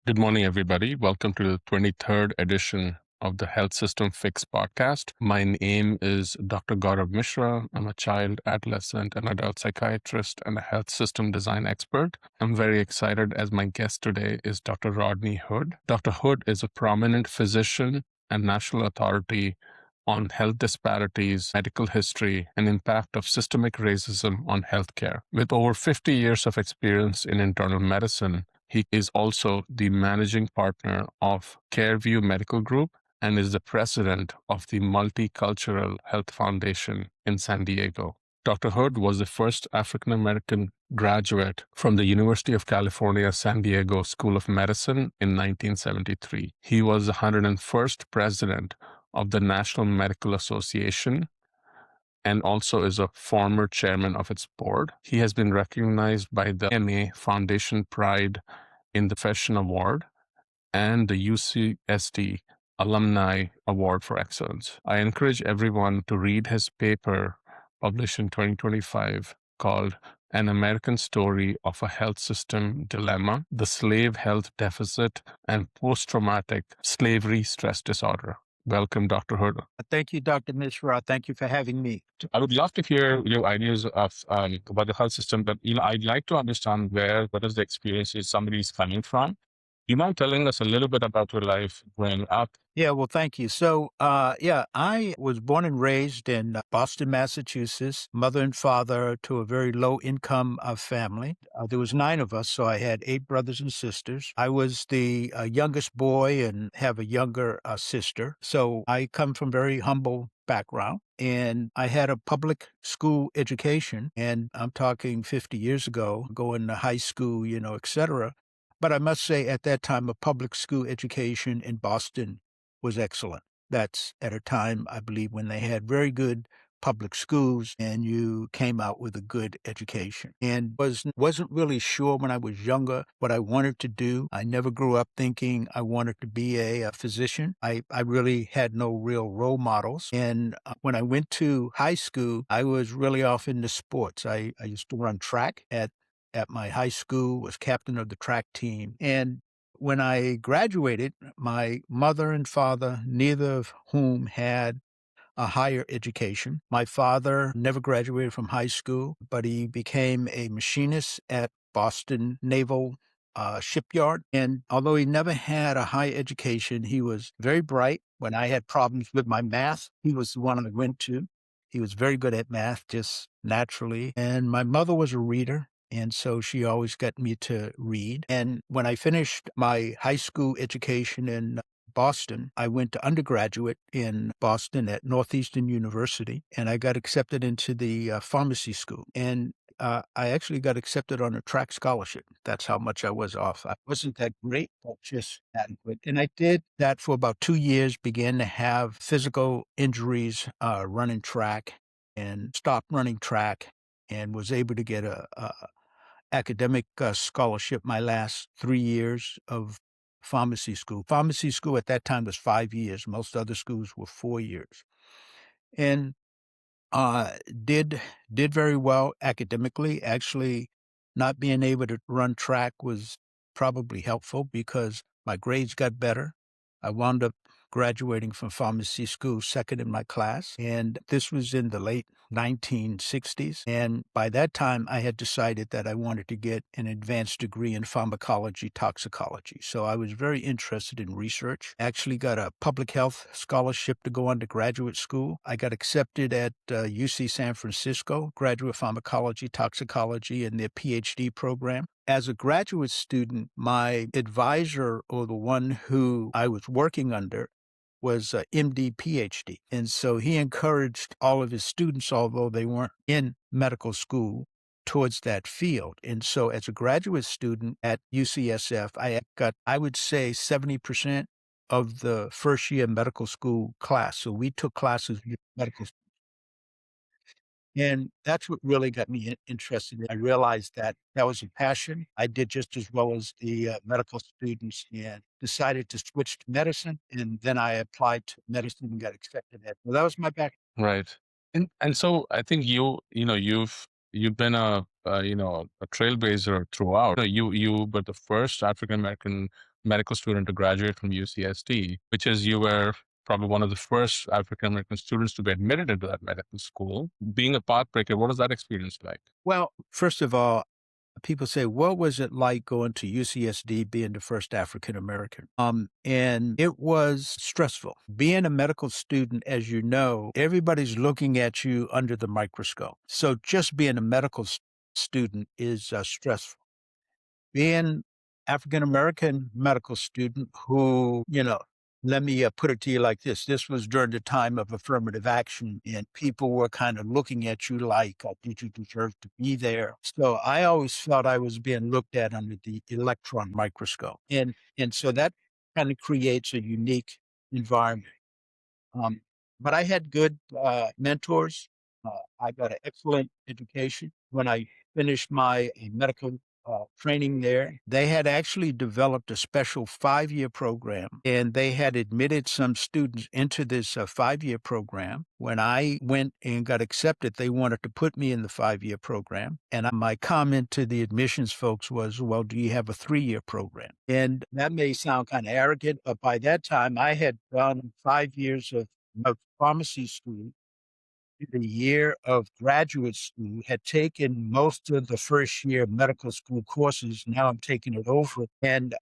Good morning, everybody. Welcome to the 23rd edition of the Health System Fix podcast. My name is Dr. Gaurav Mishra. I'm a child, adolescent, and adult psychiatrist and a health system design expert. I'm very excited as my guest today is Dr. Rodney Hood. Dr. Hood is a prominent physician and national authority on health disparities, medical history, and impact of systemic racism on healthcare. With over 50 years of experience in internal medicine, he is also the managing partner of Careview Medical Group and is the president of the Multicultural Health Foundation in San Diego. Dr. Hood was the first African American graduate from the University of California, San Diego School of Medicine in 1973. He was the 101st president of the National Medical Association and also is a former chairman of its board. He has been recognized by the MA Foundation Pride in the Profession Award and the UCSD Alumni Award for Excellence. I encourage everyone to read his paper published in 2025 called An American Story of a Health System Dilemma, the Slave Health Deficit and Post-Traumatic Slavery Stress Disorder. Welcome, Dr. Hood. Thank you, Dr. Mishra. Thank you for having me. I would love to hear your ideas of about the health system, but I'd like to understand what is the experience is somebody is coming from. You mind telling us a little bit about your life growing up? Yeah, well, thank you. So, I was born and raised in Boston, Massachusetts, mother and father to a very low income family. There was 9 of us, so I had 8 brothers and sisters. I was the youngest boy and have a younger sister. So I come from very humble background and I had a public school education, and I'm talking 50 years ago, going to high school, et cetera. But I must say at that time, a public school education in Boston was excellent. That's at a time, I believe, when they had very good public schools and you came out with a good education. And wasn't really sure when I was younger what I wanted to do. I never grew up thinking I wanted to be a physician. I really had no real role models. And when I went to high school, I was really off into sports. I used to run track at my high school, was captain of the track team. And when I graduated, my mother and father, neither of whom had a higher education. My father never graduated from high school, but he became a machinist at Boston Naval Shipyard. And although he never had a high education, he was very bright. When I had problems with my math, he was the one I went to. He was very good at math, just naturally. And my mother was a reader. And so she always got me to read. And when I finished my high school education in Boston, I went to undergraduate in Boston at Northeastern University, and I got accepted into the pharmacy school. And I actually got accepted on a track scholarship. That's how much I was off. I wasn't that great, but just adequate. And I did that for about 2 years, began to have physical injuries running track and stopped running track and was able to get a academic scholarship my last 3 years of pharmacy school. Pharmacy school at that time was 5 years. Most other schools were 4 years. And uh, did did very well academically. Actually, not being able to run track was probably helpful because my grades got better. I wound up graduating from pharmacy school second in my class, and this was in the late 1960s. And by that time, I had decided that I wanted to get an advanced degree in pharmacology toxicology. So I was very interested in research. Actually got a public health scholarship to go on to graduate school. I got accepted at UC San Francisco, graduate pharmacology toxicology in their PhD program. As a graduate student, my advisor, or the one who I was working under, was a MD, PhD. And so he encouraged all of his students, although they weren't in medical school, towards that field. And so as a graduate student at UCSF, I got, I would say, 70% of the first year medical school class. So we took classes with medical. And that's what really got me interested. I realized that that was a passion. I did just as well as the medical students and decided to switch to medicine. And then I applied to medicine and got accepted at. Well, that was my background. Right. And so I think you've been a trailblazer throughout. You were the first African American medical student to graduate from UCSD, which is you were probably one of the first African American students to be admitted into that medical school. Being a pathbreaker, what was that experience like? Well, first of all, people say, what was it like going to UCSD being the first African American? And it was stressful. Being a medical student, as you know, everybody's looking at you under the microscope. So just being a medical student is stressful. Being African American medical student who, let me put it to you like this. This was during the time of affirmative action, and people were kind of looking at you like, did you deserve to be there? So I always felt I was being looked at under the electron microscope. And so that kind of creates a unique environment. Um, but I had good mentors. I got an excellent education. When I finished my medical training there, they had actually developed a special 5-year program, and they had admitted some students into this 5-year program. When I went and got accepted, they wanted to put me in the 5-year program. And my comment to the admissions folks was, well, do you have a 3-year program? And that may sound kind of arrogant, but by that time I had done 5 years of pharmacy school, the year of graduate school, had taken most of the first year medical school courses. Now I'm taking it over, and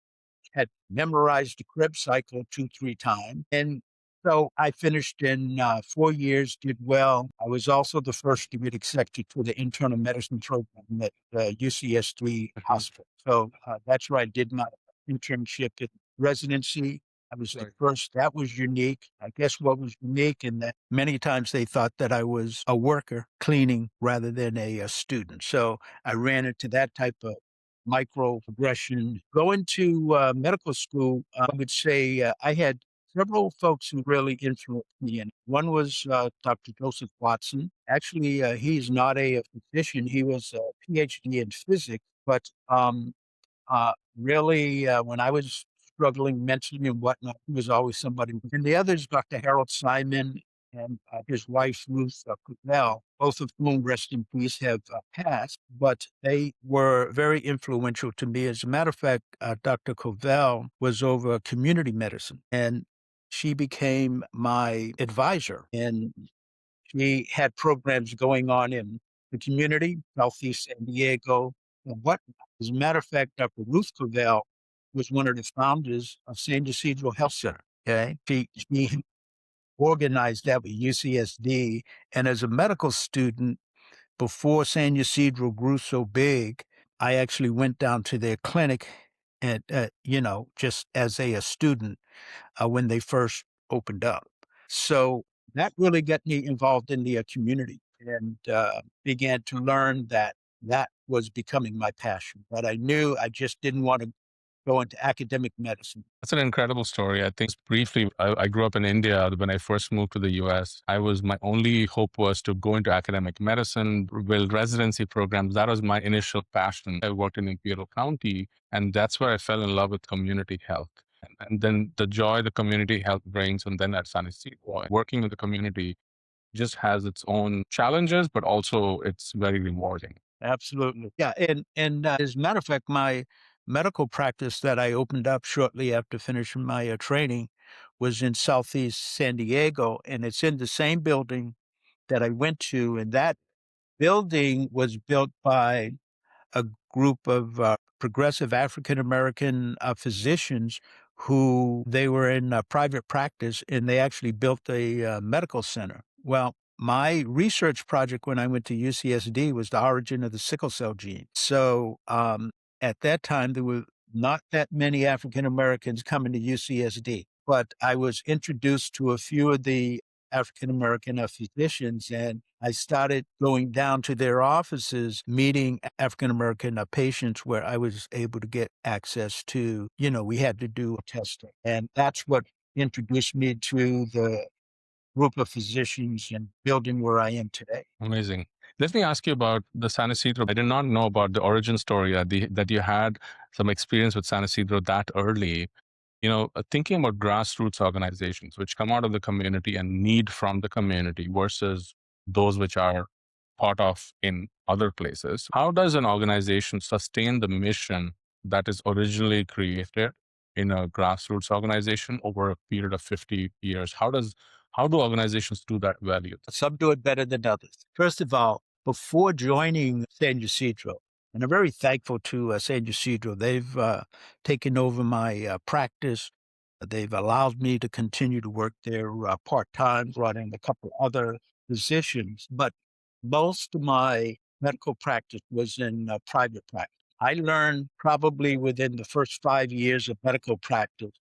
had memorized the Krebs cycle 2, 3 times. And so I finished in 4 years, did well. I was also the first to get accepted to the internal medicine program at UCSD hospital. So that's where I did my internship in residency. I was the first. That was unique. I guess what was unique in that many times they thought that I was a worker cleaning rather than a student. So I ran into that type of micro progression. Going to medical school, I would say I had several folks who really influenced me. And one was Dr. Joseph Watson. Actually, he's not a physician. He was a PhD in physics, but really, when I was struggling mentally and whatnot, he was always somebody. And the others, Dr. Harold Simon and his wife, Ruth Covell, both of whom, rest in peace, have passed, but they were very influential to me. As a matter of fact, Dr. Covell was over community medicine, and she became my advisor. And she had programs going on in the community, Southeast San Diego, and whatnot. As a matter of fact, Dr. Ruth Covell was one of the founders of San Ysidro Health Center. Okay. She organized that with UCSD. And as a medical student, before San Ysidro grew so big, I actually went down to their clinic and, just as a student when they first opened up. So that really got me involved in the community, and began to learn that that was becoming my passion. But I knew I just didn't want to go into academic medicine. That's an incredible story. I think briefly, I grew up in India. When I first moved to the US, my only hope was to go into academic medicine, build residency programs. That was my initial passion. I worked in Imperial County, and that's where I fell in love with community health. And then the joy the community health brings, and then at San Ysidro, working with the community just has its own challenges, but also it's very rewarding. Absolutely. Yeah. And as a matter of fact, my medical practice that I opened up shortly after finishing my training was in Southeast San Diego, and it's in the same building that I went to. And that building was built by a group of progressive African American physicians who they were in private practice, and they actually built a medical center. Well, my research project when I went to UCSD was the origin of the sickle cell gene. So at that time, there were not that many African Americans coming to UCSD, but I was introduced to a few of the African American physicians, and I started going down to their offices, meeting African American patients where I was able to get access to, we had to do testing. And that's what introduced me to the group of physicians and building where I am today. Amazing. Let me ask you about the San Isidro. I did not know about the origin story that you had some experience with San Isidro that early. Thinking about grassroots organizations which come out of the community and need from the community versus those which are part of in other places. How does an organization sustain the mission that is originally created in a grassroots organization over a period of 50 years? How do organizations do that well? Some do it better than others. First of all, before joining San Ysidro, and I'm very thankful to San Ysidro, they've taken over my practice. They've allowed me to continue to work there part time, brought in a couple other physicians, but most of my medical practice was in private practice. I learned probably within the first 5 years of medical practice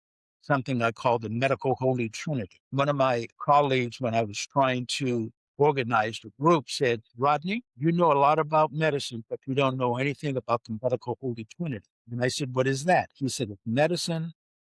something I call the medical holy trinity. One of my colleagues, when I was trying to organize the group, said, Rodney, you know a lot about medicine, but you don't know anything about the medical holy trinity. And I said, what is that? He said, it's medicine,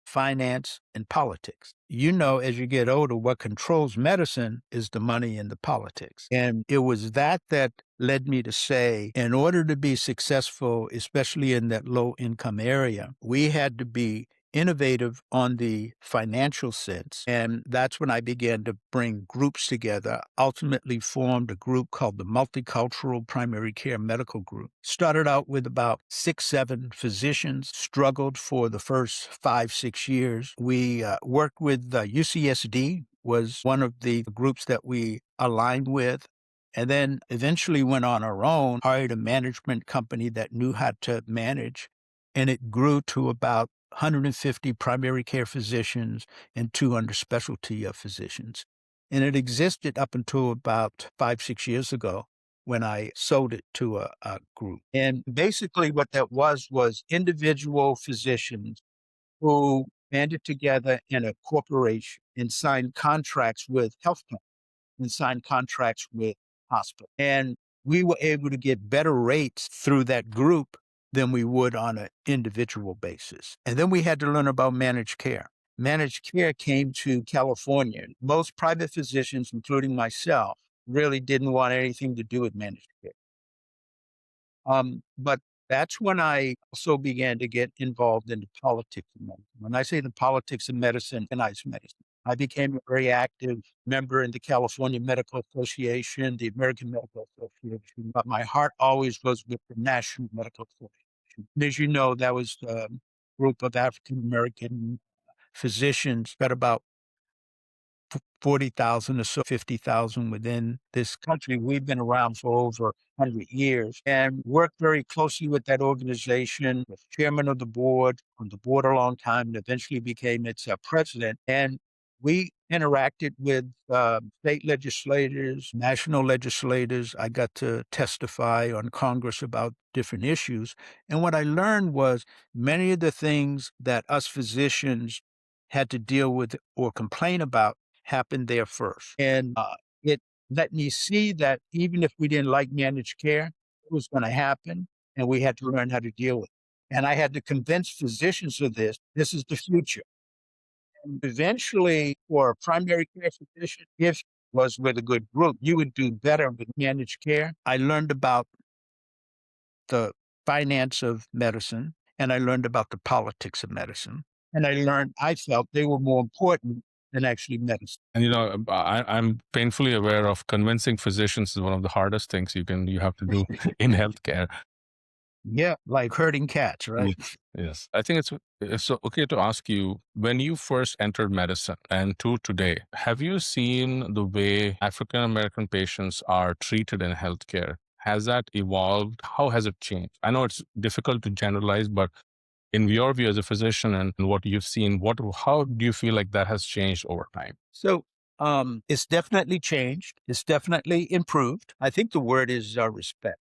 finance, and politics. You know, as you get older, what controls medicine is the money and the politics. And it was that that led me to say, in order to be successful, especially in that low income area, we had to be innovative on the financial sense. And that's when I began to bring groups together, ultimately formed a group called the Multicultural Primary Care Medical Group. Started out with about 6, 7 physicians, struggled for the first 5, 6 years. We worked with UCSD, was one of the groups that we aligned with. And then eventually went on our own, hired a management company that knew how to manage, and it grew to about 150 primary care physicians and 200 specialty physicians. And it existed up until about 5, 6 years ago when I sold it to a group. And basically what that was individual physicians who banded together in a corporation and signed contracts with health plans and signed contracts with hospitals. And we were able to get better rates through that group than we would on an individual basis. And then we had to learn about managed care. Managed care came to California. Most private physicians, including myself, really didn't want anything to do with managed care. But that's when I also began to get involved in the politics of medicine. When I say the politics of medicine, organized medicine, I became a very active member in the California Medical Association, the American Medical Association, but my heart always was with the National Medical Association. And as you know, that was a group of African American physicians, got about 40,000 or so, 50,000 within this country. We've been around for over 100 years and worked very closely with that organization, was chairman of the board, on the board a long time, and eventually became its president. And we interacted with state legislators, national legislators. I got to testify on Congress about different issues. And what I learned was many of the things that us physicians had to deal with or complain about happened there first. And it let me see that even if we didn't like managed care, it was going to happen and we had to learn how to deal with it. And I had to convince physicians of this. This is the future. And eventually, for a primary care physician, if was with a good group, you would do better with managed care. I learned about the finance of medicine and I learned about the politics of medicine. And I felt they were more important than actually medicine. And I'm painfully aware of convincing physicians is one of the hardest things you have to do in healthcare. Yeah, like herding cats, right? Yes. I think it's okay to ask you, when you first entered medicine and to today, have you seen the way African American patients are treated in healthcare? Has that evolved? How has it changed? I know it's difficult to generalize, but in your view as a physician and what you've seen, how do you feel like that has changed over time? So it's definitely changed. It's definitely improved. I think the word is respect,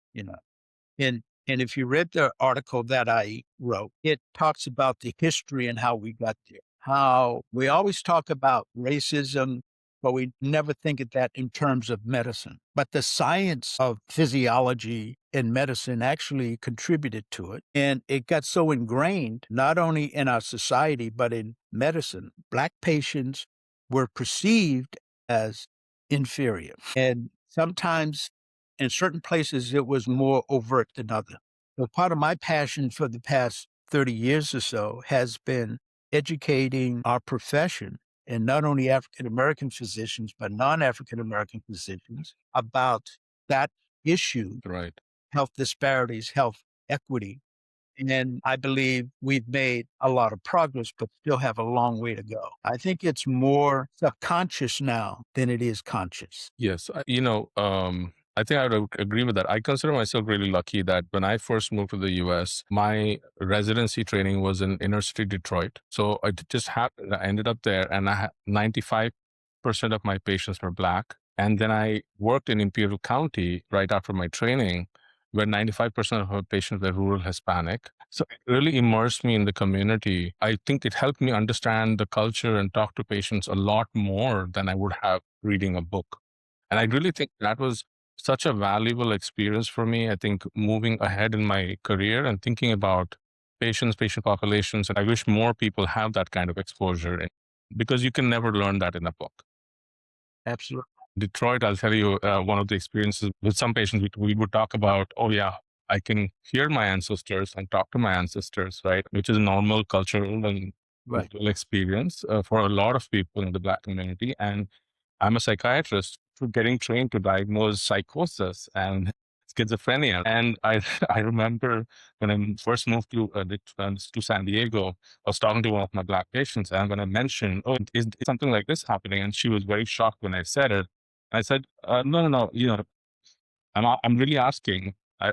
and if you read the article that I wrote, it talks about the history and how we got there. How we always talk about racism, but we never think of that in terms of medicine. But the science of physiology and medicine actually contributed to it. And it got so ingrained, not only in our society, but in medicine. Black patients were perceived as inferior. And sometimes in certain places, it was more overt than others. So part of my passion for the past 30 years or so has been educating our profession, and not only African American physicians, but non-African American physicians about that issue, Right. health disparities, health equity, And I believe we've made a lot of progress, but still have a long way to go. I think it's more subconscious now than it is conscious. Yes, I think I would agree with that. I consider myself really lucky that when I first moved to the US, my residency training was in inner city Detroit. So it just happened. I ended up there, and 95% of my patients were Black. And then I worked in Imperial County right after my training, where 95% of our patients were rural Hispanic. So it really immersed me in the community. I think it helped me understand the culture and talk to patients a lot more than I would have reading a book. And I really think that was such a valuable experience for me. I think moving ahead in my career and thinking about patients, patient populations, and I wish more people have that kind of exposure because you can never learn that in a book. Absolutely. Detroit, I'll tell you, one of the experiences with some patients, we would talk about, oh, yeah, I can hear my ancestors and talk to my ancestors, right? Which is a normal cultural and Right. cultural experience for a lot of people in the Black community. And I'm a psychiatrist for getting trained to diagnose psychosis and schizophrenia. And I, I remember when I first moved to San Diego, I was talking to one of my Black patients, and when I mentioned, "Oh, is something like this happening?" and she was very shocked when I said it. I said, "No, no, no. I'm really asking. I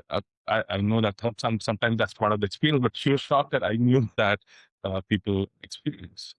know that sometimes that's part of the experience, but she was shocked that I knew that people experience."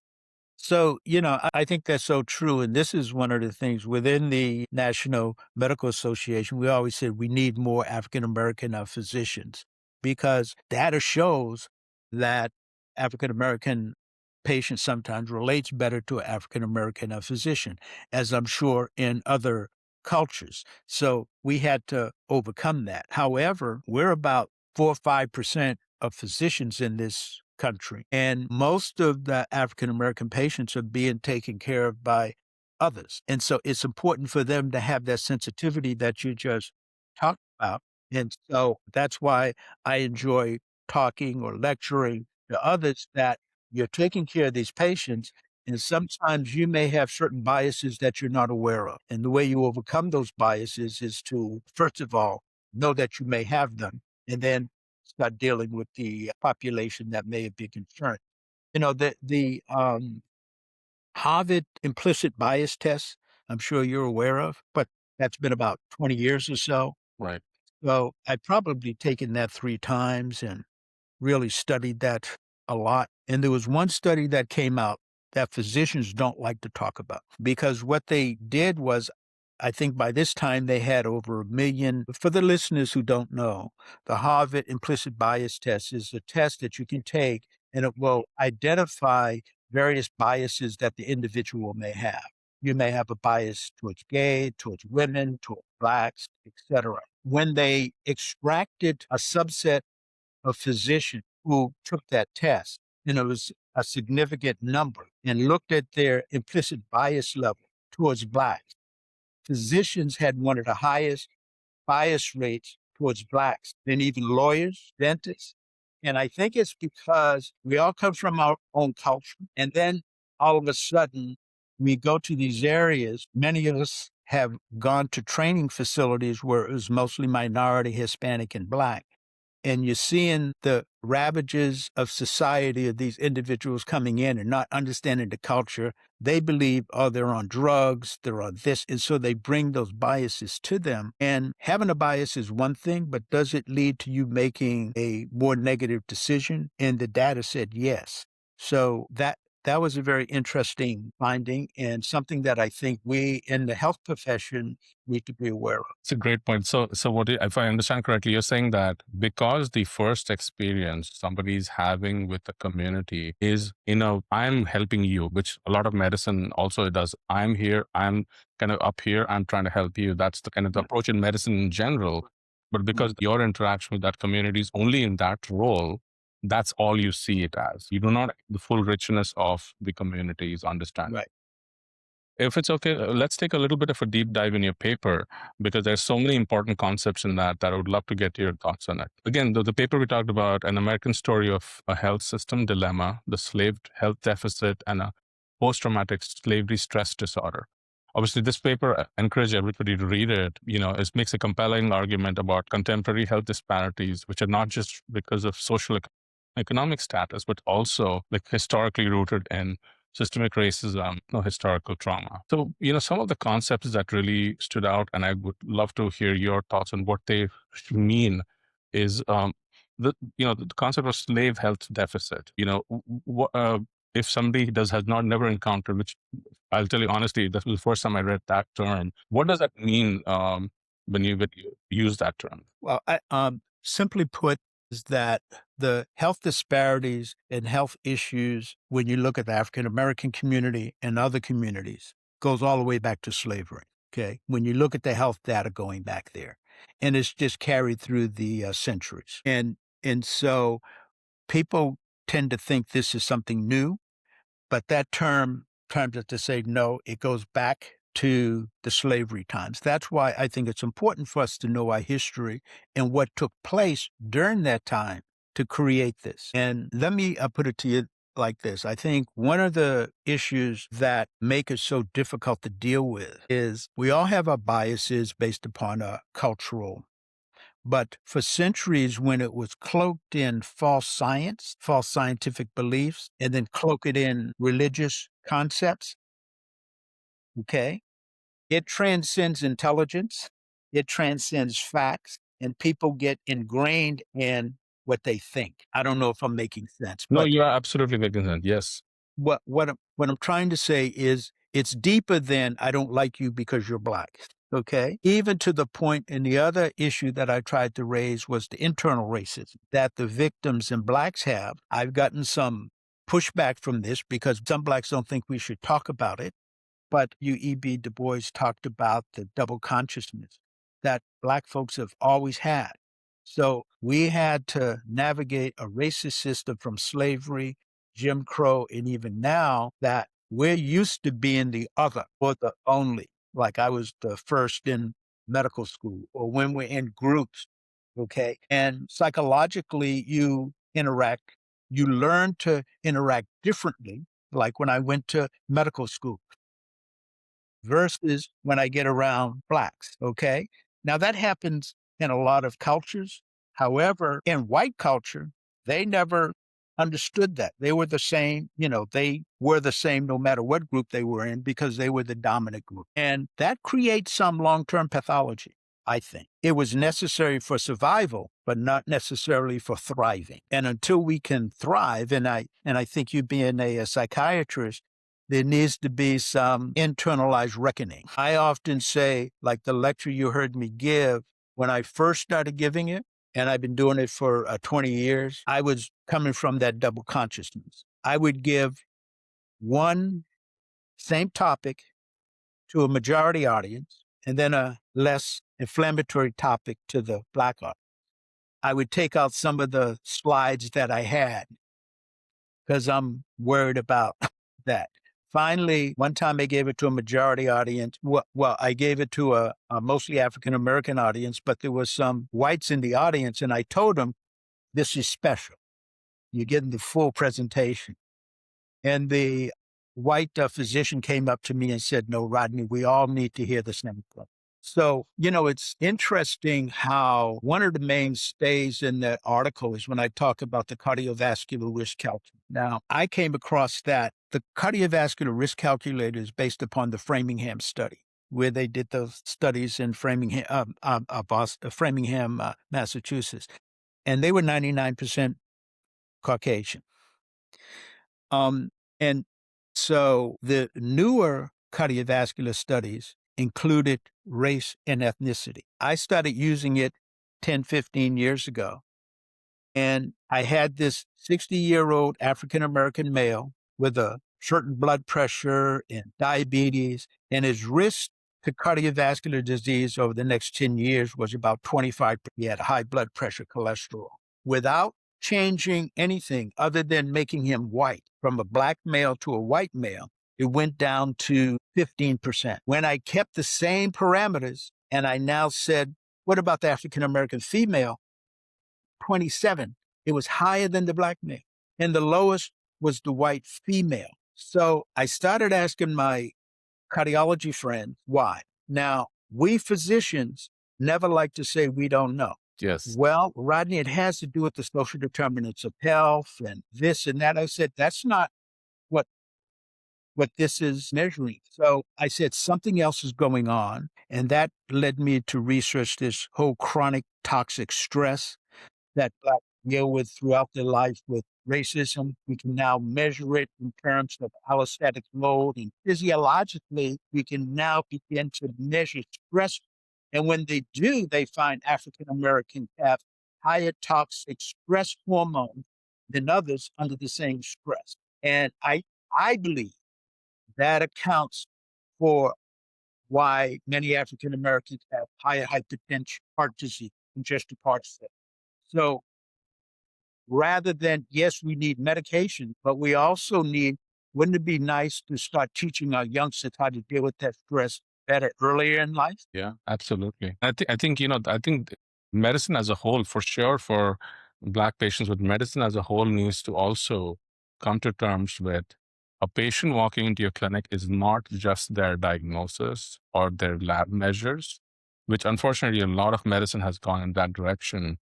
So, I think that's so true. And this is one of the things within the National Medical Association. We always said we need more African American physicians because data shows that African American patients sometimes relates better to an African American physician, as I'm sure in other cultures. So we had to overcome that. However, we're about 4 or 5% of physicians in this country. And most of the African American patients are being taken care of by others. And so it's important for them to have that sensitivity that you just talked about. And so that's why I enjoy talking or lecturing to others that you're taking care of these patients. And sometimes you may have certain biases that you're not aware of. And the way you overcome those biases is to, first of all, know that you may have them. And then start dealing with the population that may be concerned. The Harvard implicit bias test, I'm sure you're aware of, but that's been about 20 years or so. Right. So I've probably taken that 3 times and really studied that a lot. And there was one study that came out that physicians don't like to talk about because what they did was, I think by this time they had over 1 million. For the listeners who don't know, the Harvard implicit bias test is a test that you can take and it will identify various biases that the individual may have. You may have a bias towards gay, towards women, towards blacks, etc. When they extracted a subset of physicians who took that test, and it was a significant number, and looked at their implicit bias level towards blacks. Physicians had one of the highest bias rates towards blacks than even lawyers, dentists. And I think it's because we all come from our own culture. And then all of a sudden, we go to these areas. Many of us have gone to training facilities where it was mostly minority, Hispanic, and black. And you're seeing the ravages of society of these individuals coming in and not understanding the culture. They believe, oh, they're on drugs, they're on this. And so they bring those biases to them. And having a bias is one thing, but does it lead to you making a more negative decision? And the data said yes. So that was a very interesting finding and something that I think we in the health profession need to be aware of. It's a great point. So if I understand correctly, you're saying that because the first experience somebody's having with the community is, I'm helping you, which a lot of medicine also does. I'm here, I'm kind of up here, I'm trying to help you. That's the kind of the approach in medicine in general. But because your interaction with that community is only in that role, that's all you see it as. You do not the full richness of the community's understanding. Right. If it's okay, let's take a little bit of a deep dive in your paper because there's so many important concepts in that I would love to get your thoughts on it. Again, the paper we talked about, an American story of a health system dilemma, the slave health deficit, and a post-traumatic slavery stress disorder. Obviously, this paper, I encourage everybody to read it. It makes a compelling argument about contemporary health disparities, which are not just because of social economic status, but also like historically rooted in systemic racism, no historical trauma. So, some of the concepts that really stood out, and I would love to hear your thoughts on what they mean, is the concept of slave health deficit. If somebody has never encountered, which I'll tell you honestly, this was the first time I read that term. What does that mean when you use that term? Well, simply put, is that the health disparities and health issues, when you look at the African American community and other communities, goes all the way back to slavery. Okay, when you look at the health data going back there, and it's just carried through the centuries, and so people tend to think this is something new, but that term turns it to say no, it goes back to the slavery times. That's why I think it's important for us to know our history and what took place during that time to create this. And let me put it to you like this. I think one of the issues that make it so difficult to deal with is we all have our biases based upon a cultural. But for centuries, when it was cloaked in false science, false scientific beliefs, and then cloak it in religious concepts, okay, it transcends intelligence, it transcends facts, and people get ingrained in what they think. I don't know if I'm making sense, No, but you are absolutely making sense. Yes. what I'm trying to say is it's deeper than I don't like you because you're black. Okay. Even to the point, and the other issue that I tried to raise was the internal racism that the victims and blacks have. I've gotten some pushback from this because some blacks don't think we should talk about it. But U.E.B. Du Bois talked about the double consciousness that Black folks have always had. So we had to navigate a racist system from slavery, Jim Crow, and even now that we're used to being the other or the only. Like I was the first in medical school or when we're in groups. Okay. And psychologically, you learn to interact differently. Like when I went to medical school, versus when I get around blacks. Okay. Now that happens in a lot of cultures. However, in white culture, they never understood that. They were the same, they were the same no matter what group they were in because they were the dominant group. And that creates some long term pathology. I think it was necessary for survival, but not necessarily for thriving. And until we can thrive, and I think you being a psychiatrist, there needs to be some internalized reckoning. I often say, like the lecture you heard me give, when I first started giving it, and I've been doing it for 20 years, I was coming from that double consciousness. I would give one same topic to a majority audience and then a less inflammatory topic to the black audience. I would take out some of the slides that I had because I'm worried about that. Finally, one time I gave it to a majority audience. Well, I gave it to a mostly African American audience, but there was some whites in the audience, and I told them, "This is special. You're getting the full presentation." And the white physician came up to me and said, "No, Rodney, we all need to hear the same thing." So, it's interesting how one of the mainstays in that article is when I talk about the cardiovascular risk calculator. Now, I came across that the cardiovascular risk calculator is based upon the Framingham study, where they did those studies in Framingham, Massachusetts, and they were 99% Caucasian. And so the newer cardiovascular studies included race and ethnicity. I started using it 10, 15 years ago. And I had this 60-year-old African American male with a certain blood pressure and diabetes, and his risk to cardiovascular disease over the next 10 years was about 25. He had high blood pressure, cholesterol. Without changing anything other than making him white, from a black male to a white male, it went down to 15%. When I kept the same parameters and I now said, what about the African American female? 27. It was higher than the black male. And the lowest was the white female. So I started asking my cardiology friends. Why? Now, we physicians never like to say we don't know. Yes. Well, Rodney, it has to do with the social determinants of health and this and that. I said, that's not what this is measuring. So I said something else is going on. And that led me to research this whole chronic toxic stress that Black deal with throughout their life with racism. We can now measure it in terms of allostatic load, and physiologically, we can now begin to measure stress. And when they do, they find African Americans have higher toxic stress hormones than others under the same stress. And I believe that accounts for why many African Americans have higher hypertension, heart disease, congestive heart failure. So rather than, yes, we need medication, but we also need, wouldn't it be nice to start teaching our youngsters how to deal with that stress better earlier in life? Yeah, absolutely. I think I think medicine as a whole, for sure, for Black patients, with medicine as a whole needs to also come to terms with a patient walking into your clinic is not just their diagnosis or their lab measures, which unfortunately a lot of medicine has gone in that direction.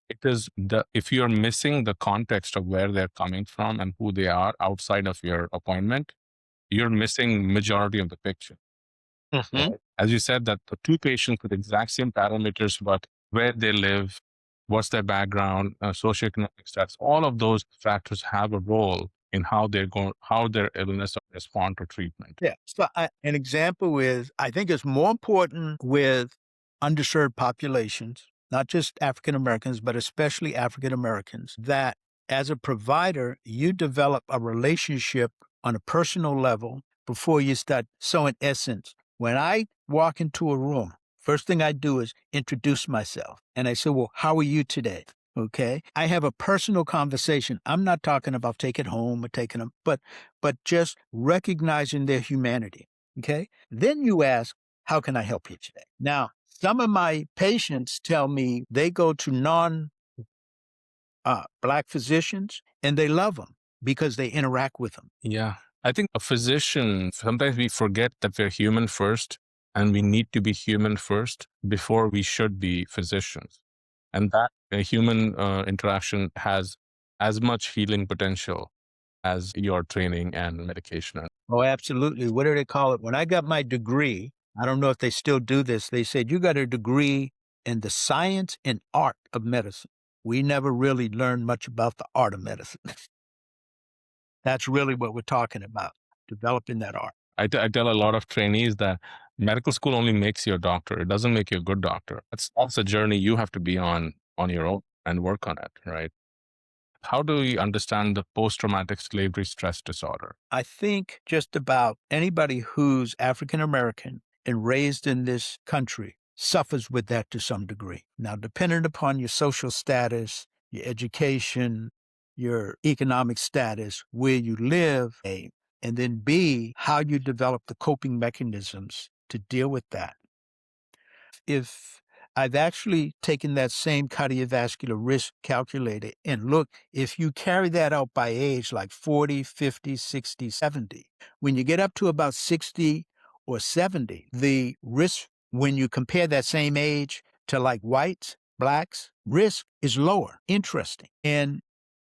It is the if you're missing the context of where they're coming from and who they are outside of your appointment, you're missing majority of the picture. Hmm. Right. As you said, that the two patients with exact same parameters, but where they live, what's their background, socioeconomic status, all of those factors have a role in how their illness will respond to treatment. Yeah. So an example is, I think it's more important with underserved populations, not just African Americans, but especially African Americans, that as a provider, you develop a relationship on a personal level before you start. So, in essence, when I walk into a room, first thing I do is introduce myself. And I say, well, how are you today? Okay. I have a personal conversation. I'm not talking about take it home or taking them, but just recognizing their humanity. Okay. Then you ask, how can I help you today? Now, some of my patients tell me they go to non Black physicians and they love them because they interact with them. Yeah. I think a physician, sometimes we forget that we're human first and we need to be human first before we should be physicians. And that human interaction has as much healing potential as your training and medication. Oh, absolutely. What do they call it? When I got my degree, I don't know if they still do this. They said, you got a degree in the science and art of medicine. We never really learned much about the art of medicine. That's really what we're talking about, developing that art. I tell a lot of trainees that medical school only makes you a doctor. It doesn't make you a good doctor. That's a journey you have to be on your own and work on it, right? How do we understand the post-traumatic slavery stress disorder? I think just about anybody who's African American and raised in this country suffers with that to some degree. Now, depending upon your social status, your education, your economic status, where you live, A, and then B, how you develop the coping mechanisms to deal with that. If I've actually taken that same cardiovascular risk calculator and look, if you carry that out by age, like 40, 50, 60, 70, when you get up to about 60 or 70, the risk, when you compare that same age to like whites, blacks, risk is lower. Interesting. And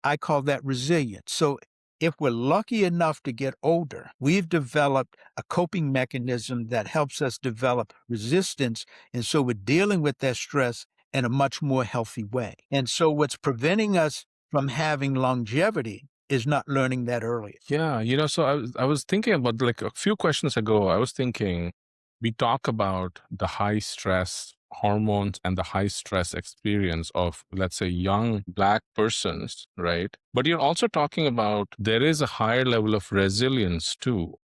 I call that resilience. So if we're lucky enough to get older, we've developed a coping mechanism that helps us develop resistance. And so we're dealing with that stress in a much more healthy way. And so what's preventing us from having longevity is not learning that earlier. Yeah, so I was thinking about, like, a few questions ago, I was thinking we talk about the high stress hormones and the high stress experience of, let's say, young Black persons, right? But you're also talking about there is a higher level of resilience too.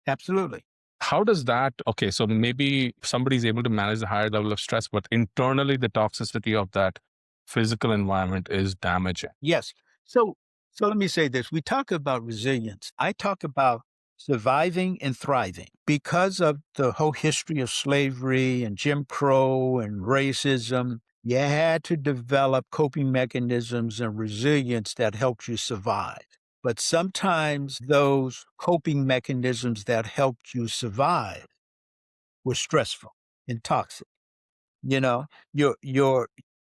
Absolutely. How does that, okay, so maybe somebody's able to manage the higher level of stress, but internally the toxicity of that physical environment is damaging. Yes. So so let me say this. We talk about resilience. I talk about surviving and thriving. Because of the whole history of slavery and Jim Crow and racism, you had to develop coping mechanisms and resilience that helped you survive. But sometimes those coping mechanisms that helped you survive were stressful and toxic. You know, you're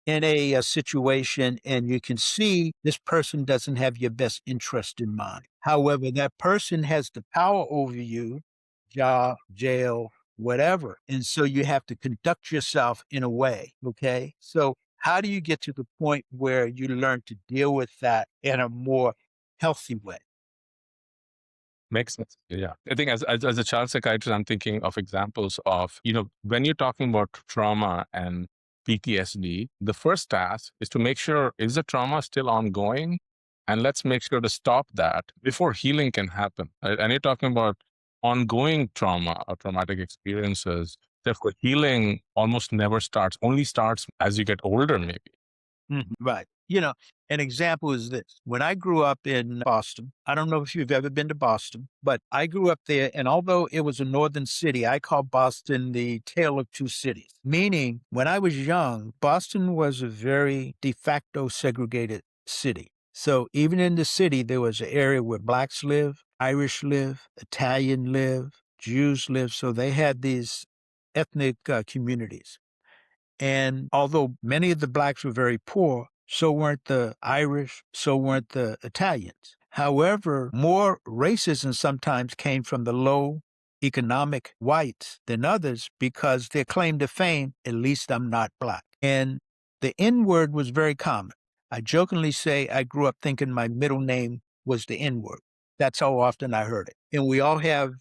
in a situation and you can see this person doesn't have your best interest in mind. However, that person has the power over you, job, jail, whatever. And so you have to conduct yourself in a way. Okay. So how do you get to the point where you learn to deal with that in a more healthy way? Makes sense. Yeah. I think as a child psychiatrist, I'm thinking of examples of, when you're talking about trauma and PTSD, the first task is to make sure, is the trauma still ongoing? And let's make sure to stop that before healing can happen. Right? And you're talking about ongoing trauma or traumatic experiences. Therefore, healing almost never starts, only starts as you get older, maybe. Right. An example is this. When I grew up in Boston, I don't know if you've ever been to Boston, but I grew up there. And although it was a northern city, I call Boston the tale of two cities. Meaning, when I was young, Boston was a very de facto segregated city. So even in the city, there was an area where blacks live, Irish live, Italian live, Jews live. So they had these ethnic communities. And although many of the blacks were very poor, so weren't the Irish, so weren't the Italians. However, more racism sometimes came from the low economic whites than others because their claim to fame, at least I'm not black. And the N word was very common. I jokingly say I grew up thinking my middle name was the N word. That's how often I heard it. And we all have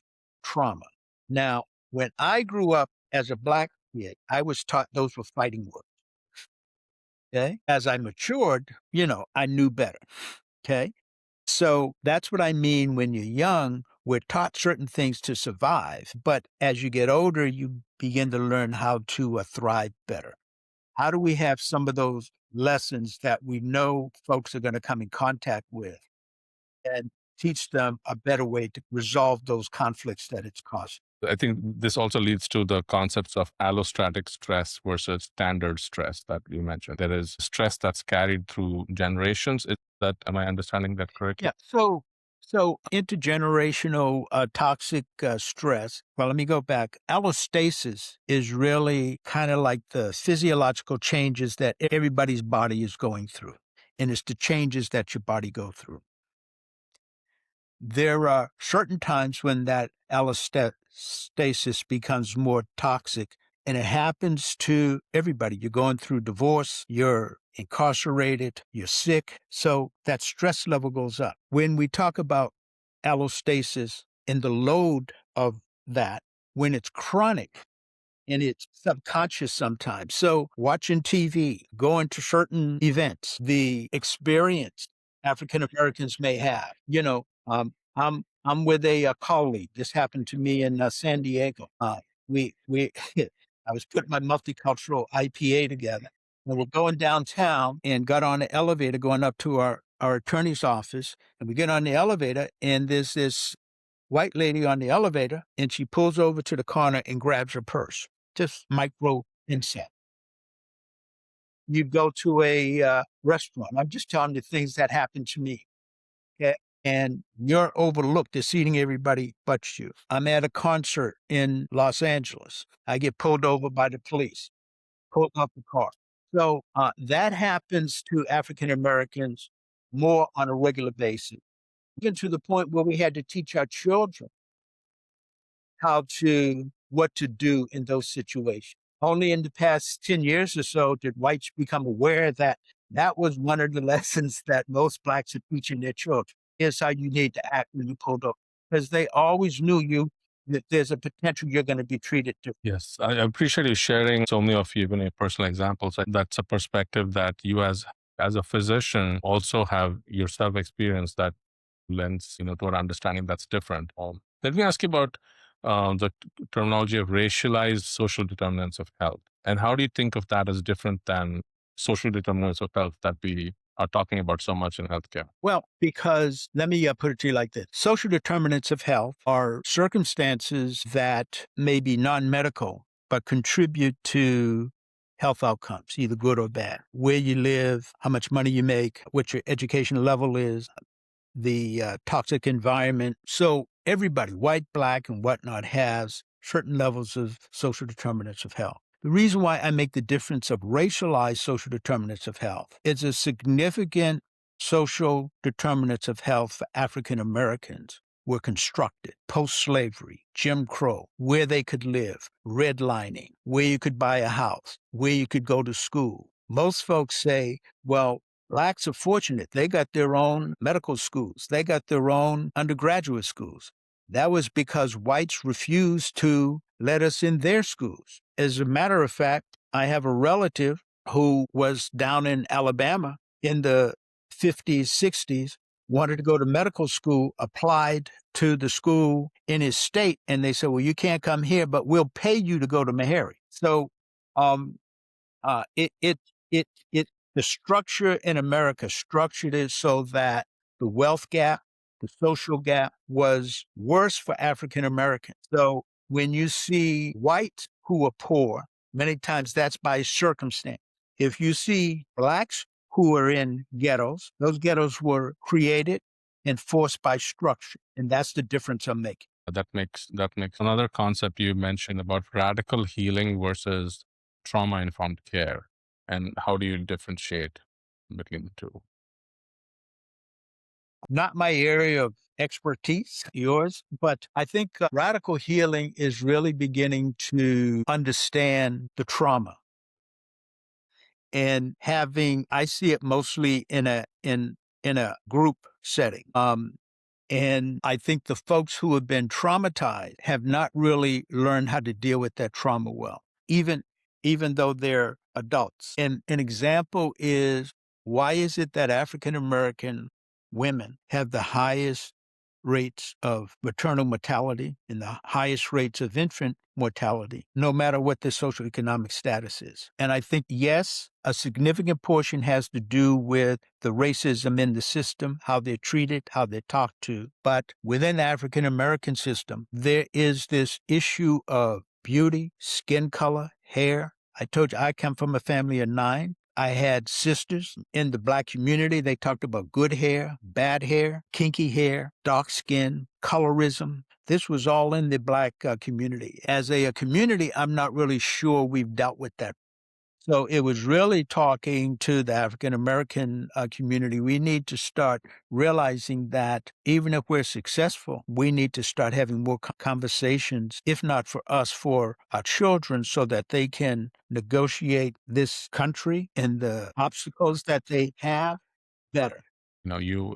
trauma. Now, when I grew up as a black kid, I was taught those were fighting words. Okay. As I matured, I knew better. Okay. So that's what I mean when you're young. We're taught certain things to survive, but as you get older, you begin to learn how to thrive better. How do we have some of those lessons that we know folks are going to come in contact with and teach them a better way to resolve those conflicts that it's causing? I think this also leads to the concepts of allostatic stress versus standard stress that you mentioned. There is stress that's carried through generations. Am I understanding that correctly? Yeah. So intergenerational toxic stress. Well, let me go back. Allostasis is really kind of like the physiological changes that everybody's body is going through, and it's the changes that your body go through. There are certain times when that allostasis becomes more toxic, and it happens to everybody. You're going through divorce, you're incarcerated, you're sick. So that stress level goes up. When we talk about allostasis and the load of that, when it's chronic, and it's subconscious sometimes. So watching TV, going to certain events, the experience African Americans may have. I'm with a colleague. This happened to me in San Diego. We I was putting my multicultural IPA together, and we're going downtown and got on the elevator going up to our attorney's office, and we get on the elevator, and there's this white lady on the elevator, and she pulls over to the corner and grabs her purse. Just micro incest. You go to a restaurant. I'm just telling you things that happened to me. Okay. And you're overlooked. They're seating everybody but you. I'm at a concert in Los Angeles. I get pulled over by the police, pulled up the car. So that happens to African Americans more on a regular basis, even to the point where we had to teach our children what to do in those situations. Only in the past 10 years or so did whites become aware that that was one of the lessons that most blacks are teaching their children. Here's how you need to act when you pulled up. Because they always knew that there's a potential you're going to be treated differently. Yes, I appreciate you sharing so many of even your personal examples. That's a perspective that you as a physician also have yourself experienced that lends, toward understanding that's different. Let me ask you about the terminology of racialized social determinants of health. And how do you think of that as different than social determinants of health that we are talking about so much in healthcare? Well, because let me put it to you like this. Social determinants of health are circumstances that may be non-medical, but contribute to health outcomes, either good or bad. Where you live, how much money you make, what your education level is, the toxic environment. So everybody, white, black, and whatnot, has certain levels of social determinants of health. The reason why I make the difference of racialized social determinants of health is a significant social determinants of health for African Americans were constructed post-slavery, Jim Crow, where they could live, redlining, where you could buy a house, where you could go to school. Most folks say, well, blacks are fortunate. They got their own medical schools. They got their own undergraduate schools. That was because whites refused to let us in their schools. As a matter of fact, I have a relative who was down in Alabama in the 50s, 60s, wanted to go to medical school, applied to the school in his state, and they said, well, you can't come here, but we'll pay you to go to Meharry. So um, uh, it, it, the structure in America structured it so that the wealth gap, the social gap was worse for African Americans. So when you see whites who are poor, many times that's by circumstance. If you see blacks who are in ghettos, those ghettos were created and forced by structure. And that's the difference I'm making. That makes another concept you mentioned about radical healing versus trauma-informed care. And how do you differentiate between the two? Not my area of expertise, yours, but I think radical healing is really beginning to understand the trauma and having, I see it mostly in a group setting. And I think the folks who have been traumatized have not really learned how to deal with that trauma well, even though they're adults. And an example is, why is it that African American women have the highest rates of maternal mortality and the highest rates of infant mortality, no matter what their socioeconomic status is? And I think, yes, a significant portion has to do with the racism in the system, how they're treated, how they're talked to. But within the African American system, there is this issue of beauty, skin color, hair. I told you I come from a family of 9. I had sisters in the Black community. They talked about good hair, bad hair, kinky hair, dark skin, colorism. This was all in the Black community. As a community, I'm not really sure we've dealt with that. So it was really talking to the African American community. We need to start realizing that even if we're successful, we need to start having more conversations, if not for us, for our children, so that they can negotiate this country and the obstacles that they have better. You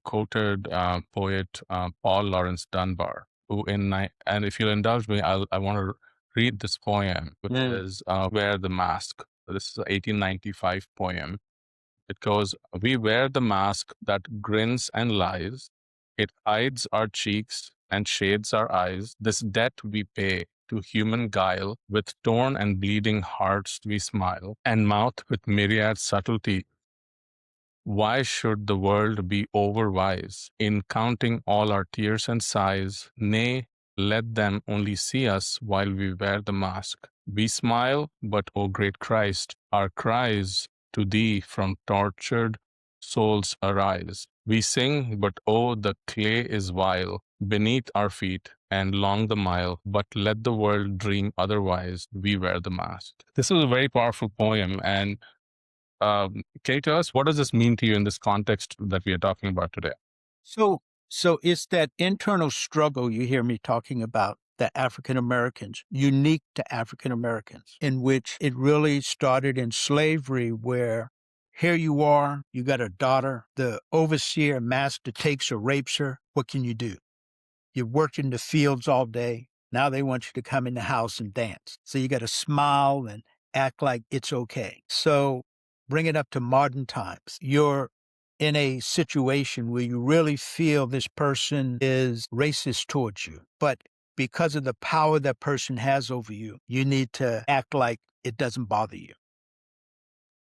quoted poet Paul Laurence Dunbar, and if you'll indulge me, I want to read this poem, which is "Wear the Mask." This is an 1895 poem. It goes, "We wear the mask that grins and lies. It hides our cheeks and shades our eyes. This debt we pay to human guile. With torn and bleeding hearts we smile, and mouth with myriad subtlety. Why should the world be overwise in counting all our tears and sighs? Nay, let them only see us while we wear the mask. We smile, but, O great Christ, our cries to thee from tortured souls arise. We sing, but oh, the clay is vile beneath our feet, and long the mile, but let the world dream otherwise. We wear the mask." This is a very powerful poem, and can you tell us, what does this mean to you in this context that we are talking about today? So it's that internal struggle you hear me talking about, that African Americans, unique to African Americans, in which it really started in slavery, where here you are, you got a daughter, the overseer, master takes her, rapes her. What can you do? You worked in the fields all day. Now they want you to come in the house and dance. So you got to smile and act like it's okay. So bring it up to modern times. You're in a situation where you really feel this person is racist towards you, but because of the power that person has over you, you need to act like it doesn't bother you.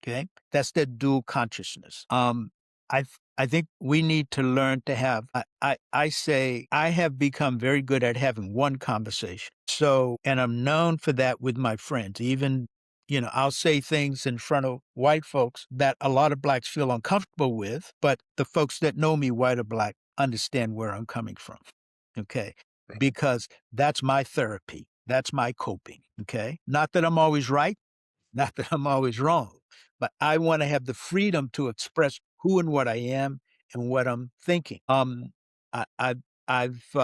Okay, that's the dual consciousness. I think we need to learn to have. I say I have become very good at having one conversation. So, and I'm known for that with my friends, even I'll say things in front of white folks that a lot of blacks feel uncomfortable with, but the folks that know me, white or black, understand where I'm coming from. Okay. Right. Because that's my therapy. That's my coping. Okay. Not that I'm always right, not that I'm always wrong, but I want to have the freedom to express who and what I am and what I'm thinking. I, I I've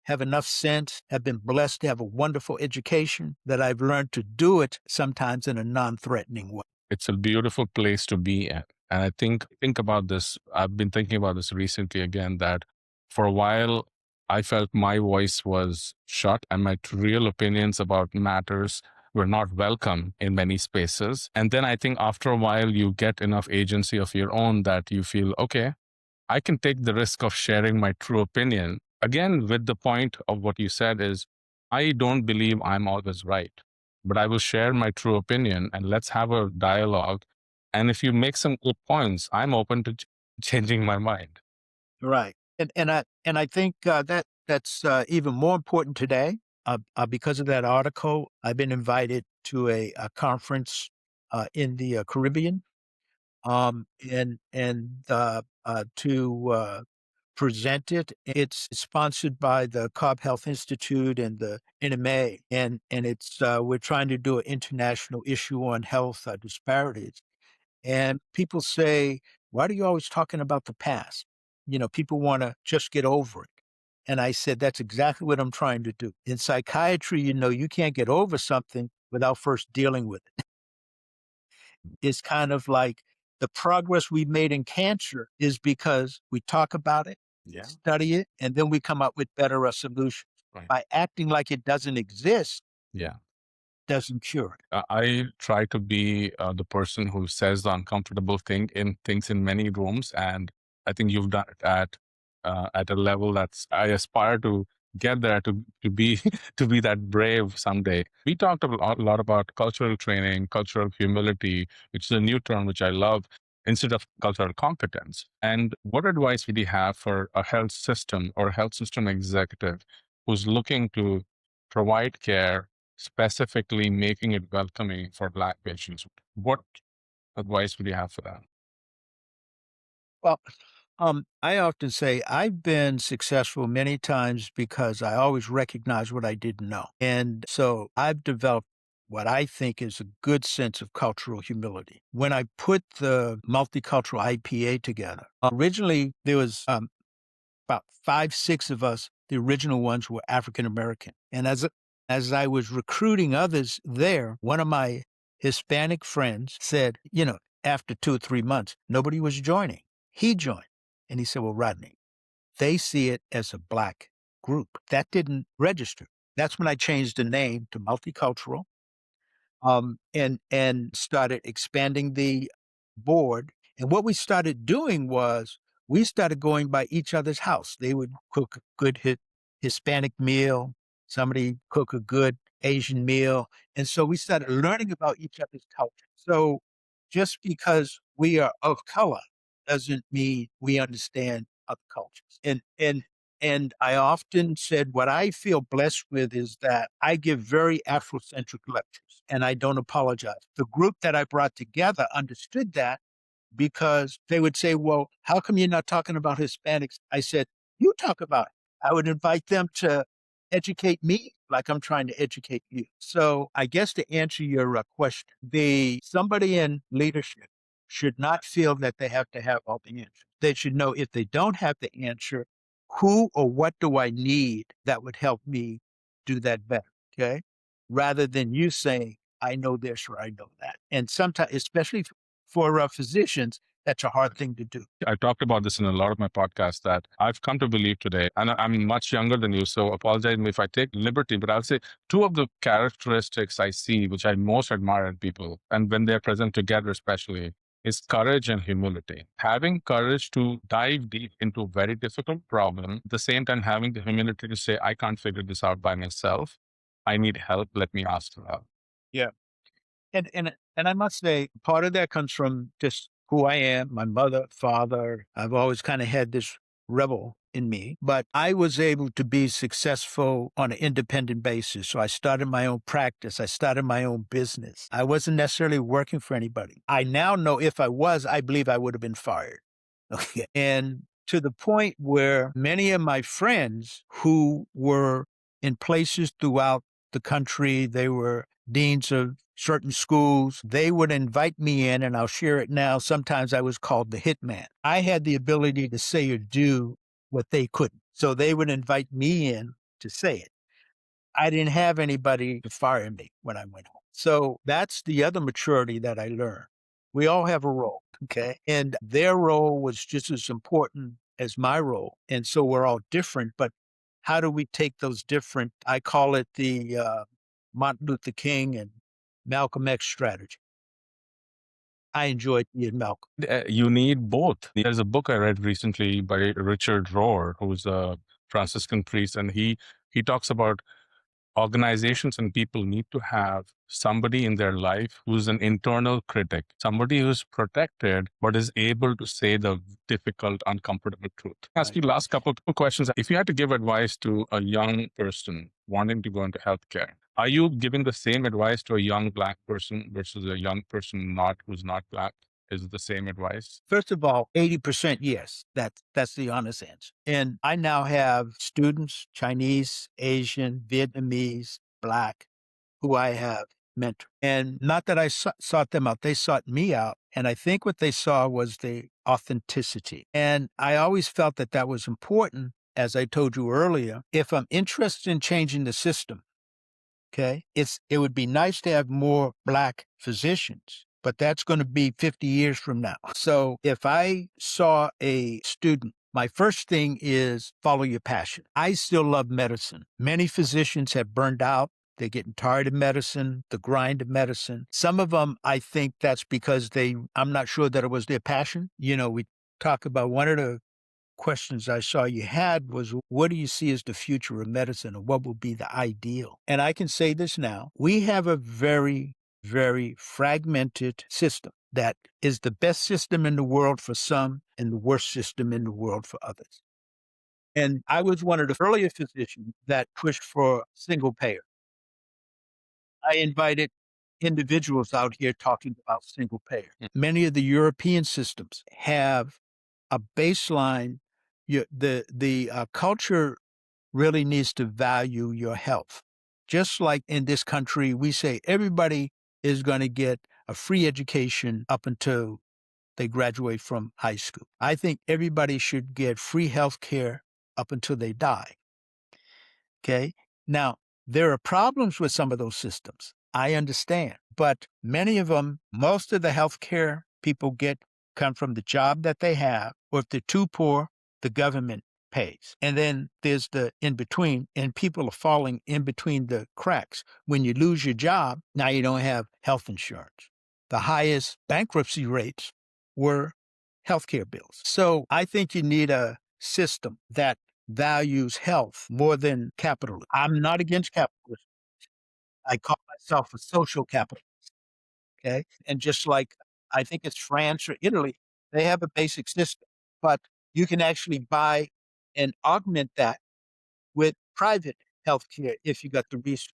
have enough sense, have been blessed to have a wonderful education that I've learned to do it sometimes in a non-threatening way. It's a beautiful place to be at. And I think about this. I've been thinking about this recently again, that for a while I felt my voice was shut and my real opinions about matters were not welcome in many spaces. And then I think after a while you get enough agency of your own that you feel, okay, I can take the risk of sharing my true opinion. Again, with the point of what you said is, I don't believe I'm always right, but I will share my true opinion and let's have a dialogue. And if you make some good points, I'm open to changing my mind. Right. And I think that's even more important today because of that article. I've been invited to a conference in the Caribbean, and to present it. It's sponsored by the Cobb Health Institute and the NMA, and it's we're trying to do an international issue on health disparities. And people say, "Why are you always talking about the past?" People want to just get over it. And I said, that's exactly what I'm trying to do. In psychiatry, you can't get over something without first dealing with it. It's kind of like the progress we made in cancer is because we talk about it, Yeah. study it, and then we come up with better solutions. Right. By acting like it doesn't exist, Yeah. doesn't cure it. I try to be the person who says the uncomfortable things in many rooms, and I think you've done it at a level that's I aspire to get there to be to be that brave someday. We talked a lot about cultural training, cultural humility, which is a new term which I love, instead of cultural competence. And what advice would you have for a health system or health system executive who's looking to provide care, specifically making it welcoming for Black patients? What advice would you have for that? Well, I often say I've been successful many times because I always recognize what I didn't know. And so I've developed what I think is a good sense of cultural humility. When I put the multicultural IPA together, originally there was about 5, 6 of us. The original ones were African American. And as I was recruiting others there, one of my Hispanic friends said, after 2 or 3 months, nobody was joining. He joined. And he said, "Well, Rodney, they see it as a Black group." That didn't register. That's when I changed the name to Multicultural, and started expanding the board. And what we started doing was we started going by each other's house. They would cook a good Hispanic meal, somebody cook a good Asian meal. And so we started learning about each other's culture. So just because we are of color doesn't mean we understand other cultures. And I often said what I feel blessed with is that I give very Afrocentric lectures and I don't apologize. The group that I brought together understood that because they would say, "Well, how come you're not talking about Hispanics?" I said, "You talk about it." I would invite them to educate me like I'm trying to educate you. So I guess to answer your question, somebody in leadership should not feel that they have to have all the answers. They should know if they don't have the answer, who or what do I need that would help me do that better? Okay. Rather than you saying, "I know this or I know that." And sometimes, especially for physicians, that's a hard thing to do. I talked about this in a lot of my podcasts that I've come to believe today, and I'm much younger than you, so apologize if I take liberty, but I'll say two of the characteristics I see, which I most admire in people, and when they're present together especially, is courage and humility. Having courage to dive deep into a very difficult problem, at the same time having the humility to say, I can't figure this out by myself. I need help. Let me ask for help. Yeah. And I must say, part of that comes from just who I am, my mother, father. I've always kind of had this rebel in me, but I was able to be successful on an independent basis. So I started my own practice. I started my own business. I wasn't necessarily working for anybody. I now know if I was, I believe I would have been fired. Okay. And to the point where many of my friends who were in places throughout the country, they were deans of certain schools, they would invite me in, and I'll share it now. Sometimes I was called the hitman. I had the ability to say or do what they couldn't. So they would invite me in to say it. I didn't have anybody to fire me when I went home. So that's the other maturity that I learned. We all have a role, okay? And their role was just as important as my role. And so we're all different, but how do we take those different? I call it the Martin Luther King and Malcolm X strategy. I enjoyed being Malcolm. You need both. There's a book I read recently by Richard Rohr, who's a Franciscan priest, and he talks about organizations and people need to have somebody in their life who's an internal critic, somebody who's protected but is able to say the difficult, uncomfortable truth. Ask you last couple of questions. If you had to give advice to a young person wanting to go into healthcare, are you giving the same advice to a young Black person versus a young person who's not Black? Is it the same advice? First of all, 80% yes. That's the honest answer. And I now have students, Chinese, Asian, Vietnamese, Black, who I have mentored. And not that I sought them out, they sought me out. And I think what they saw was the authenticity. And I always felt that that was important. As I told you earlier, if I'm interested in changing the system, okay, it would be nice to have more Black physicians, but that's going to be 50 years from now. So if I saw a student, my first thing is follow your passion. I still love medicine. Many physicians have burned out. They're getting tired of medicine, the grind of medicine. Some of them, I think that's because I'm not sure that it was their passion. You know, we talk about one of the questions I saw you had was, what do you see as the future of medicine, or what will be the ideal? And I can say this now, we have a very, very fragmented system that is the best system in the world for some and the worst system in the world for others. And I was one of the earlier physicians that pushed for single payer. I invited individuals out here talking about single payer. Many of the European systems have a baseline. The culture really needs to value your health. Just like in this country, we say everybody is going to get a free education up until they graduate from high school. I think everybody should get free health care up until they die. Okay. Now, there are problems with some of those systems. I understand. But many of them, most of the health care people get come from the job that they have, or if they're too poor, the government pays. And then there's the in between, and people are falling in between the cracks. When you lose your job, now you don't have health insurance. The highest bankruptcy rates were healthcare bills. So I think you need a system that values health more than capitalism. I'm not against capitalism. I call myself a social capitalist. Okay. And just like I think it's France or Italy, they have a basic system, but you can actually buy and augment that with private healthcare if you got the resources.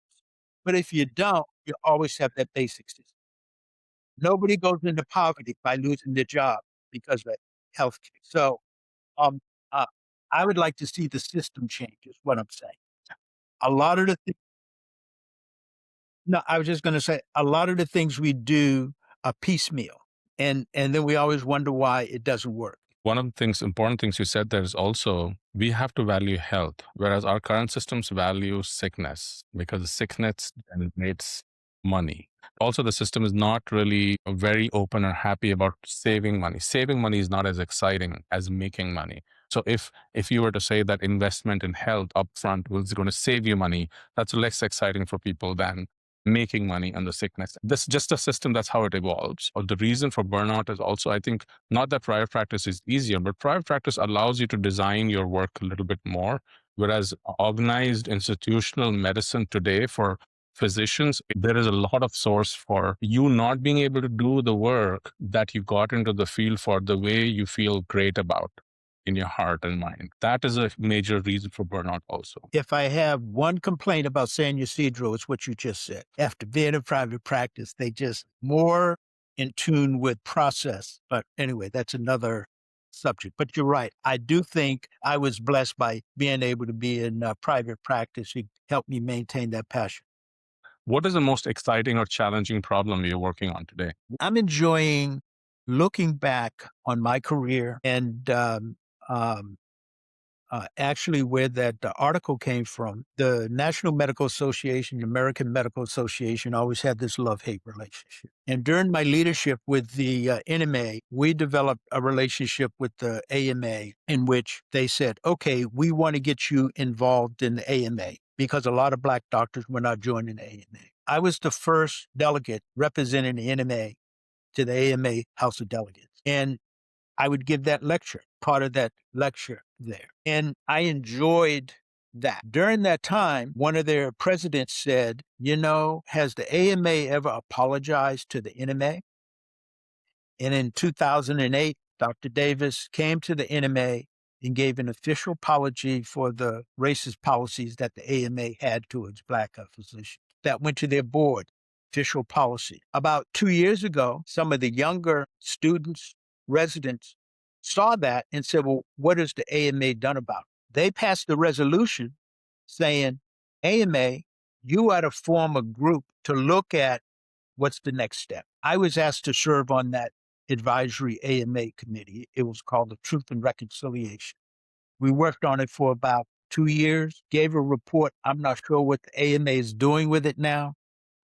But if you don't, you always have that basic system. Nobody goes into poverty by losing their job because of healthcare. So um, uh, I would like to see the system change, is what I'm saying. A lot of the things, no, I was just going to say a lot of the things we do are piecemeal, and then we always wonder why it doesn't work. One of the important things you said there is also we have to value health, whereas our current systems value sickness because sickness generates money. Also, the system is not really very open or happy about saving money. Saving money is not as exciting as making money. So if you were to say that investment in health upfront was going to save you money, that's less exciting for people than making money on the sickness. This is just a system, that's how it evolves. Or the reason for burnout is also, I think, not that private practice is easier, but private practice allows you to design your work a little bit more. Whereas organized institutional medicine today for physicians, there is a lot of source for you not being able to do the work that you got into the field for the way you feel great about. in your heart and mind. That is a major reason for burnout also. If I have one complaint about San Ysidro, it's what you just said. After being in private practice, they just more in tune with process. But anyway, that's another subject. But you're right. I do think I was blessed by being able to be in private practice. It helped me maintain that passion. What is the most exciting or challenging problem you're working on today? I'm enjoying looking back on my career and um, actually where that article came from. The National Medical Association, the American Medical Association always had this love-hate relationship. And during my leadership with the NMA, we developed a relationship with the AMA in which they said, okay, we want to get you involved in the AMA because a lot of Black doctors were not joining the AMA. I was the first delegate representing the NMA to the AMA House of Delegates. And I would give that lecture, part of that lecture there. And I enjoyed that. During that time, one of their presidents said, has the AMA ever apologized to the NMA? And in 2008, Dr. Davis came to the NMA and gave an official apology for the racist policies that the AMA had towards Black physicians. That went to their board, official policy. About 2 years ago, some of the younger students, residents, saw that and said, well, what has the AMA done about it? They passed a resolution saying, AMA, you ought to form a group to look at what's the next step. I was asked to serve on that advisory AMA committee. It was called the Truth and Reconciliation. We worked on it for about 2 years, gave a report. I'm not sure what the AMA is doing with it now,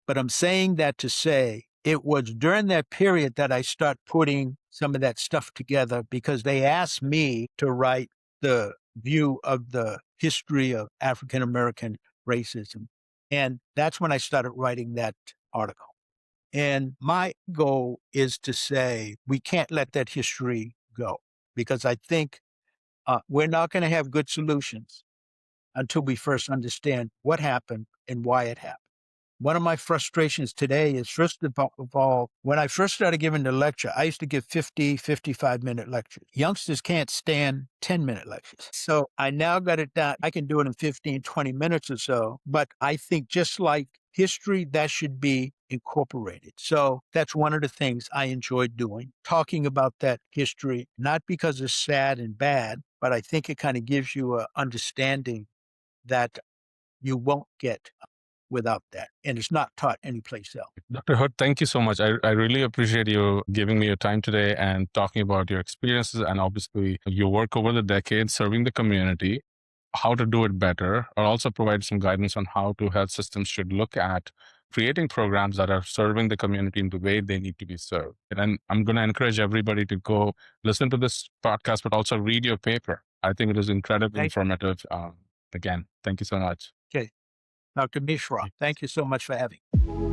but I'm saying that to say it was during that period that I start putting some of that stuff together because they asked me to write the view of the history of African American racism. And that's when I started writing that article. And my goal is to say we can't let that history go because I think we're not going to have good solutions until we first understand what happened and why it happened. One of my frustrations today is, first of all, when I first started giving the lecture, I used to give 50, 55-minute lectures. Youngsters can't stand 10-minute lectures. So I now got it down. I can do it in 15, 20 minutes or so. But I think just like history, that should be incorporated. So that's one of the things I enjoy doing, talking about that history, not because it's sad and bad, but I think it kind of gives you an understanding that you won't get without that. And it's not taught anyplace else. Dr. Hood, thank you so much. I really appreciate you giving me your time today and talking about your experiences and obviously your work over the decades serving the community, how to do it better, or also provide some guidance on how health systems should look at creating programs that are serving the community in the way they need to be served. And I'm going to encourage everybody to go listen to this podcast, but also read your paper. I think it is incredibly informative. Again, thank you so much. Okay. Dr. Mishra, thank you so much for having me.